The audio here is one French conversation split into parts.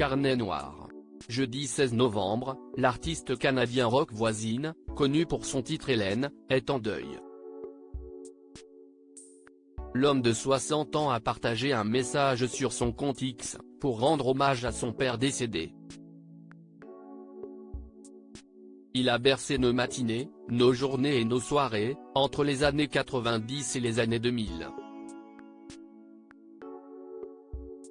carnet noir. Jeudi 16 novembre, l'artiste canadien Roch Voisine, connu pour son titre Hélène, est en deuil. L'homme de 60 ans a partagé un message sur son compte X, pour rendre hommage à son père décédé. Il a bercé nos matinées, nos journées et nos soirées, entre les années 90 et les années 2000.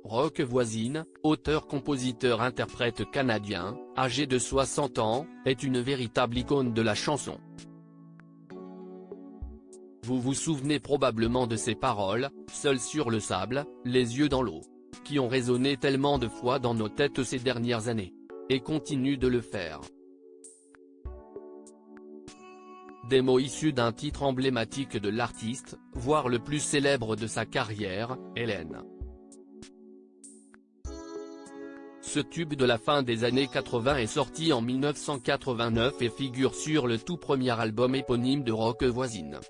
Roch Voisine, auteur-compositeur-interprète canadien, âgé de 60 ans, est une véritable icône de la chanson. Vous vous souvenez probablement de ces paroles, seul sur le sable, les yeux dans l'eau, qui ont résonné tellement de fois dans nos têtes ces dernières années. Et continuent de le faire. Des mots issus d'un titre emblématique de l'artiste, voire le plus célèbre de sa carrière, Hélène. Ce tube de la fin des années 80 est sorti en 1989 et figure sur le tout premier album éponyme de Roch Voisine.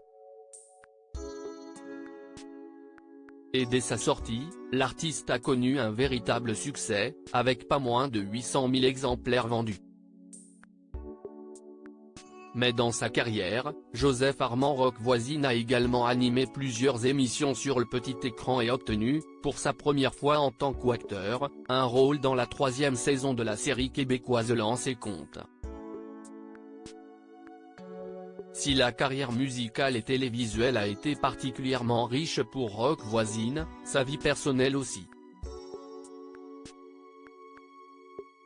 Et dès sa sortie, l'artiste a connu un véritable succès, avec pas moins de 800 000 exemplaires vendus. Mais dans sa carrière, Joseph Armand Roch Voisine a également animé plusieurs émissions sur le petit écran et obtenu, pour sa première fois en tant qu'acteur, un rôle dans la 3e saison de la série québécoise Lance et Compte. Si la carrière musicale et télévisuelle a été particulièrement riche pour Roch Voisine, sa vie personnelle aussi.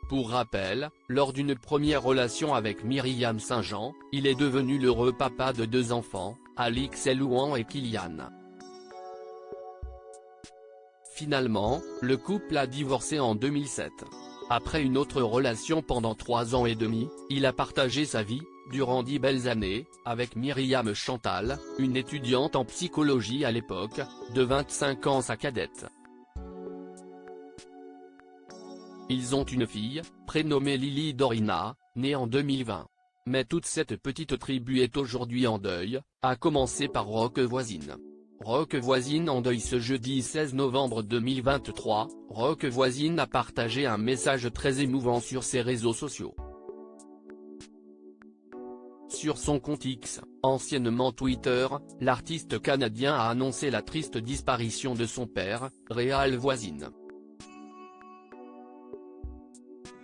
Pour rappel, lors d'une première relation avec Myriam Saint-Jean, il est devenu l'heureux papa de 2 enfants, Alix Elouan et Kylian. Finalement, le couple a divorcé en 2007. Après une autre relation pendant 3 ans et demi, il a partagé sa vie, durant 10 belles années, avec Myriam Chantal, une étudiante en psychologie à l'époque, de 25 ans sa cadette. Ils ont une fille, prénommée Lily Dorina, née en 2020. Mais toute cette petite tribu est aujourd'hui en deuil, à commencer par Roch Voisine. Roch Voisine en deuil ce jeudi 16 novembre 2023, Roch Voisine a partagé un message très émouvant sur ses réseaux sociaux. Sur son compte X, anciennement Twitter, l'artiste canadien a annoncé la triste disparition de son père, Réal Voisine.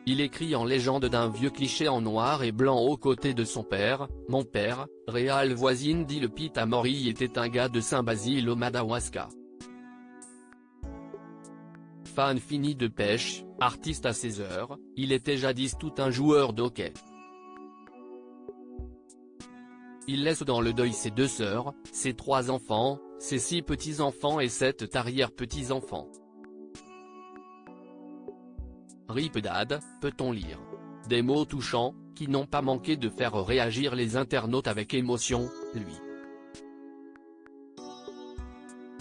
Il écrit en légende d'un vieux cliché en noir et blanc aux côtés de son père: « Mon père, Réal Voisine dit le Pita Mori était un gars de Saint-Basile au Madawaska. Fan fini de pêche, artiste à ses heures, il était jadis tout un joueur d'hockey. Il laisse dans le deuil ses 2 sœurs, ses 3 enfants, ses 6 petits-enfants et 7 arrière-petits-enfants. Rip Dad, peut-on lire. Des mots touchants, qui n'ont pas manqué de faire réagir les internautes avec émotion, lui.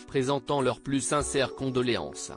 Présentant leurs plus sincères condoléances.